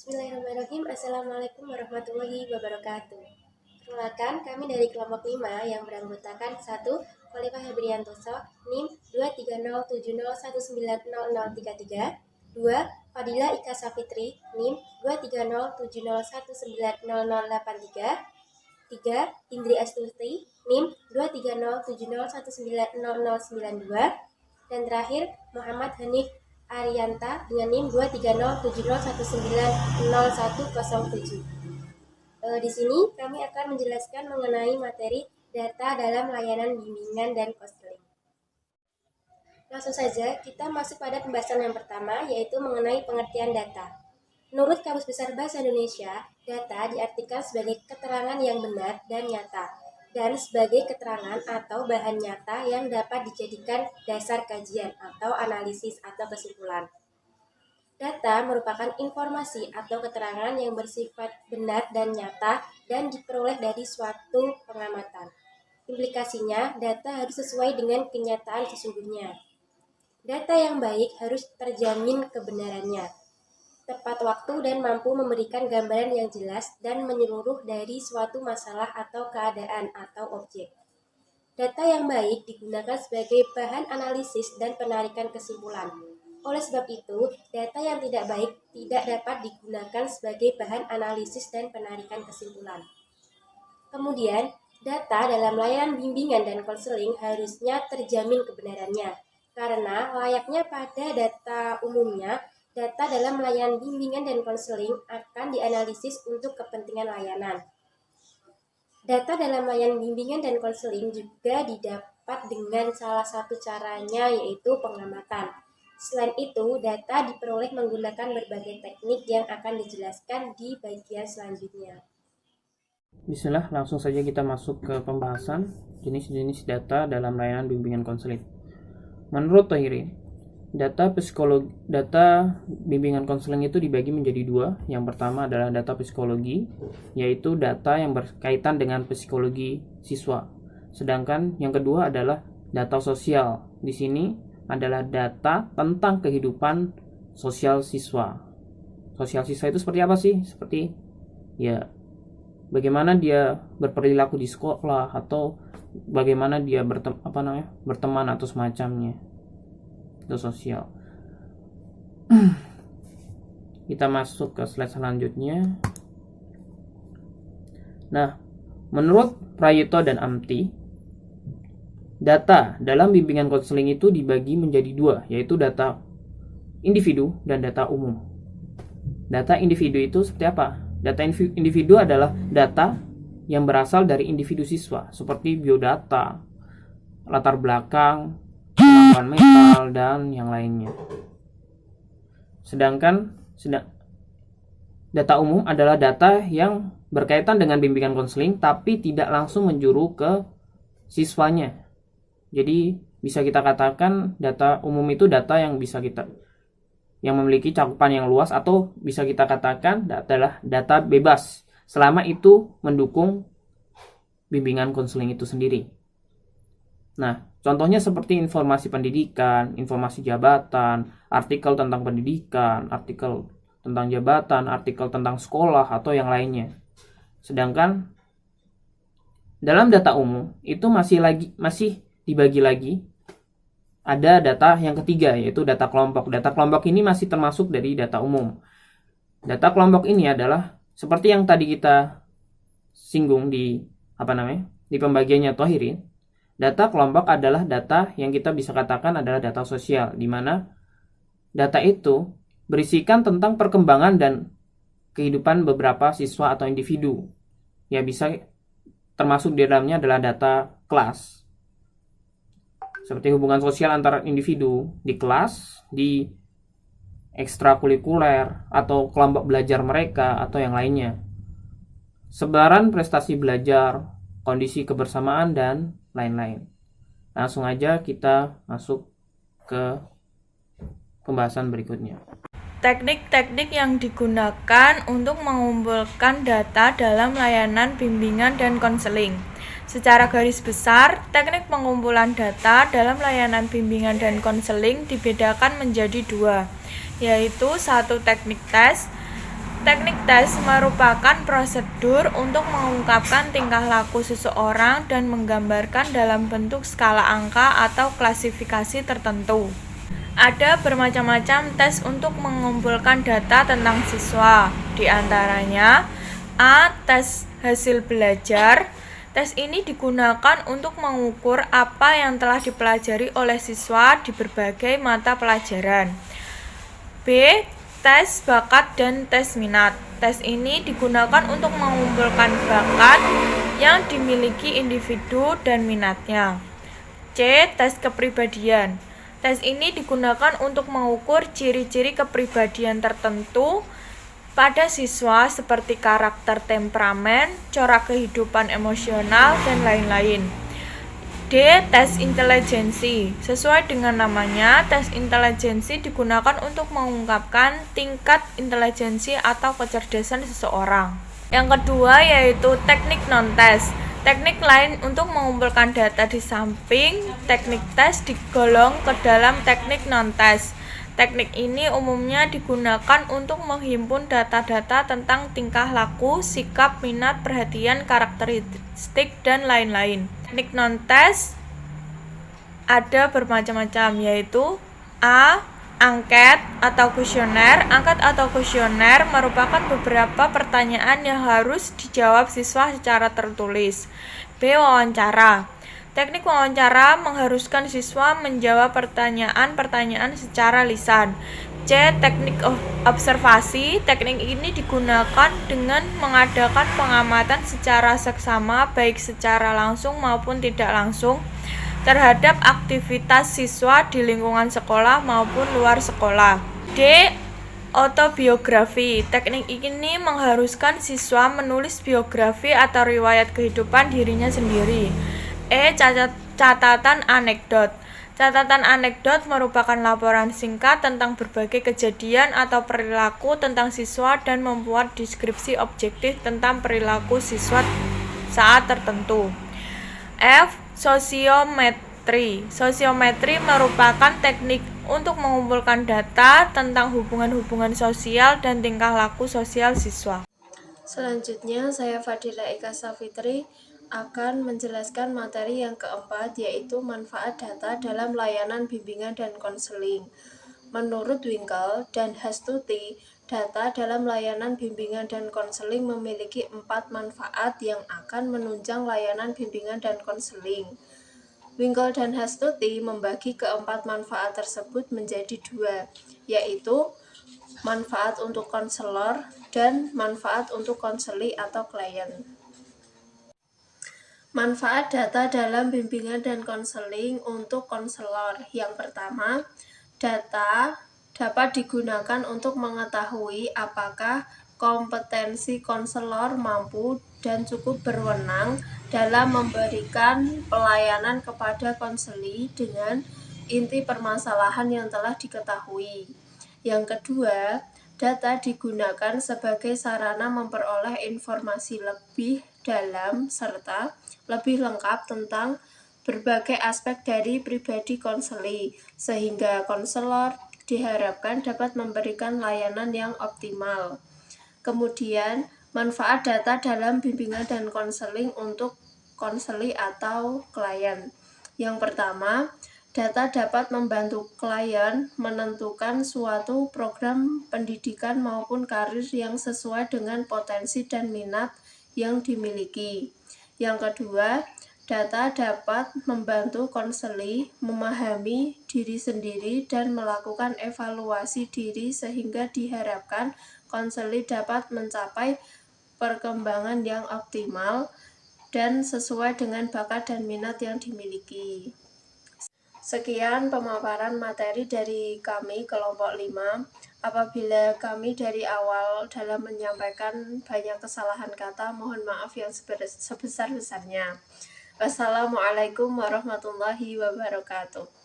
Bismillahirrahmanirrahim. Assalamualaikum warahmatullahi wabarakatuh. Perkenalkan, kami dari kelompok 5 yang beranggotakan 1. Khalifah Hebriantoso, NIM 23010190033. 2. Fadila Ika Safitri, NIM 23070190083. 3. Indri Astuti, NIM 23070190092. Dan terakhir, Muhammad Hanif Arianta dengan NIM 23070190107. Di sini kami akan menjelaskan mengenai materi data dalam layanan bimbingan dan konseling. Langsung saja kita masuk pada pembahasan yang pertama, yaitu mengenai pengertian data. Menurut Kamus Besar Bahasa Indonesia, data diartikan sebagai keterangan yang benar dan nyata, dan sebagai keterangan atau bahan nyata yang dapat dijadikan dasar kajian atau analisis atau kesimpulan. Data merupakan informasi atau keterangan yang bersifat benar dan nyata dan diperoleh dari suatu pengamatan. Implikasinya, data harus sesuai dengan kenyataan sesungguhnya. Data yang baik harus terjamin kebenarannya, tepat waktu dan mampu memberikan gambaran yang jelas dan menyeluruh dari suatu masalah atau keadaan atau objek. Data yang baik digunakan sebagai bahan analisis dan penarikan kesimpulan. Oleh sebab itu, data yang tidak baik tidak dapat digunakan sebagai bahan analisis dan penarikan kesimpulan. Kemudian, data dalam layanan bimbingan dan konseling harusnya terjamin kebenarannya, karena layaknya pada data umumnya, data dalam layanan bimbingan dan konseling akan dianalisis untuk kepentingan layanan. Data dalam layanan bimbingan dan konseling juga didapat dengan salah satu caranya, yaitu pengamatan. Selain itu, data diperoleh menggunakan berbagai teknik yang akan dijelaskan di bagian selanjutnya. Bismillah, langsung saja kita masuk ke pembahasan jenis-jenis data dalam layanan bimbingan konseling. Menurut Tahiri, data bimbingan konseling itu dibagi menjadi dua. Yang pertama adalah data psikologi, yaitu data yang berkaitan dengan psikologi siswa. Sedangkan yang kedua adalah data sosial. Di sini adalah data tentang kehidupan sosial siswa. Sosial siswa itu seperti apa sih? Seperti bagaimana dia berperilaku di sekolah atau bagaimana dia berteman atau semacamnya. Itu sosial. Kita masuk ke slide selanjutnya. Nah, menurut Prayito dan Amti, data dalam bimbingan konseling itu dibagi menjadi dua, yaitu data individu dan data umum. Data individu itu seperti apa? Data individu adalah data yang berasal dari individu siswa, seperti biodata, latar belakang, kemampuan mental, dan yang lainnya. Sedangkan data umum adalah data yang berkaitan dengan bimbingan konseling tapi tidak langsung menjuru ke siswanya. Jadi bisa kita katakan data umum itu data yang memiliki cakupan yang luas, atau bisa kita katakan adalah data bebas selama itu mendukung bimbingan konseling itu sendiri. Nah, contohnya seperti informasi pendidikan, informasi jabatan, artikel tentang pendidikan, artikel tentang jabatan, artikel tentang sekolah, atau yang lainnya. Sedangkan dalam data umum itu masih dibagi lagi, ada data yang ketiga, yaitu data kelompok. Data kelompok ini masih termasuk dari data umum. Data kelompok ini adalah seperti yang tadi kita singgung di pembagiannya Thohiri. Data kelompok adalah data yang kita bisa katakan adalah data sosial, di mana data itu berisikan tentang perkembangan dan kehidupan beberapa siswa atau individu. Ya, bisa termasuk di dalamnya adalah data kelas, seperti hubungan sosial antara individu di kelas, di ekstrakurikuler, atau kelompok belajar mereka, atau yang lainnya. Sebaran prestasi belajar, kondisi kebersamaan, dan lain-lain. Langsung aja kita masuk ke pembahasan berikutnya. Teknik-teknik yang digunakan untuk mengumpulkan data dalam layanan bimbingan dan konseling. Secara garis besar, teknik pengumpulan data dalam layanan bimbingan dan konseling dibedakan menjadi dua, yaitu 1 teknik tes Teknik tes merupakan prosedur untuk mengungkapkan tingkah laku seseorang dan menggambarkan dalam bentuk skala angka atau klasifikasi tertentu. Ada bermacam-macam tes untuk mengumpulkan data tentang siswa. Di antaranya, A. Tes hasil belajar. Tes ini digunakan untuk mengukur apa yang telah dipelajari oleh siswa di berbagai mata pelajaran. B. Tes bakat dan tes minat. Tes ini digunakan untuk mengumpulkan bakat yang dimiliki individu dan minatnya. C. Tes kepribadian. Tes ini digunakan untuk mengukur ciri-ciri kepribadian tertentu pada siswa seperti karakter, temperamen, corak kehidupan emosional, dan lain-lain. D. Tes intelijensi. Sesuai dengan namanya, tes intelijensi digunakan untuk mengungkapkan tingkat intelijensi atau kecerdasan seseorang. Yang kedua yaitu teknik non-tes. Teknik lain untuk mengumpulkan data di samping teknik tes digolong ke dalam teknik non-tes. Teknik ini umumnya digunakan untuk menghimpun data-data tentang tingkah laku, sikap, minat, perhatian, karakteristik, dan lain-lain. Teknik non-tes ada bermacam-macam, yaitu A. Angket atau kuesioner. Angket atau kuesioner merupakan beberapa pertanyaan yang harus dijawab siswa secara tertulis. B. Wawancara. Teknik wawancara mengharuskan siswa menjawab pertanyaan-pertanyaan secara lisan. C. Teknik observasi. Teknik ini digunakan dengan mengadakan pengamatan secara seksama, baik secara langsung maupun tidak langsung, terhadap aktivitas siswa di lingkungan sekolah maupun luar sekolah. D. Autobiografi. Teknik ini mengharuskan siswa menulis biografi atau riwayat kehidupan dirinya sendiri. E. Catatan anekdot. Catatan anekdot merupakan laporan singkat tentang berbagai kejadian atau perilaku tentang siswa dan membuat deskripsi objektif tentang perilaku siswa saat tertentu. F. Sosiometri. Sosiometri merupakan teknik untuk mengumpulkan data tentang hubungan-hubungan sosial dan tingkah laku sosial siswa. Selanjutnya, saya Fadila Eka Safitri akan menjelaskan materi yang keempat, yaitu manfaat data dalam layanan bimbingan dan konseling. Menurut Winkel dan Hastuti, data dalam layanan bimbingan dan konseling memiliki 4 manfaat yang akan menunjang layanan bimbingan dan konseling. Winkel dan Hastuti membagi keempat manfaat tersebut menjadi 2, yaitu manfaat untuk konselor dan manfaat untuk konseli atau klien. Manfaat data dalam bimbingan dan konseling untuk konselor. Yang pertama, data dapat digunakan untuk mengetahui apakah kompetensi konselor mampu dan cukup berwenang dalam memberikan pelayanan kepada konseli dengan inti permasalahan yang telah diketahui. Yang kedua, data digunakan sebagai sarana memperoleh informasi lebih dalam serta lebih lengkap tentang berbagai aspek dari pribadi konseli, sehingga konselor diharapkan dapat memberikan layanan yang optimal. Kemudian, manfaat data dalam bimbingan dan konseling untuk konseli atau klien. Yang pertama, data dapat membantu klien menentukan suatu program pendidikan maupun karir yang sesuai dengan potensi dan minat yang dimiliki. Yang kedua, data dapat membantu konseli memahami diri sendiri dan melakukan evaluasi diri sehingga diharapkan konseli dapat mencapai perkembangan yang optimal dan sesuai dengan bakat dan minat yang dimiliki. Sekian pemaparan materi dari kami kelompok 5. Apabila kami dari awal dalam menyampaikan banyak kesalahan kata, mohon maaf yang sebesar-besarnya. Wassalamualaikum warahmatullahi wabarakatuh.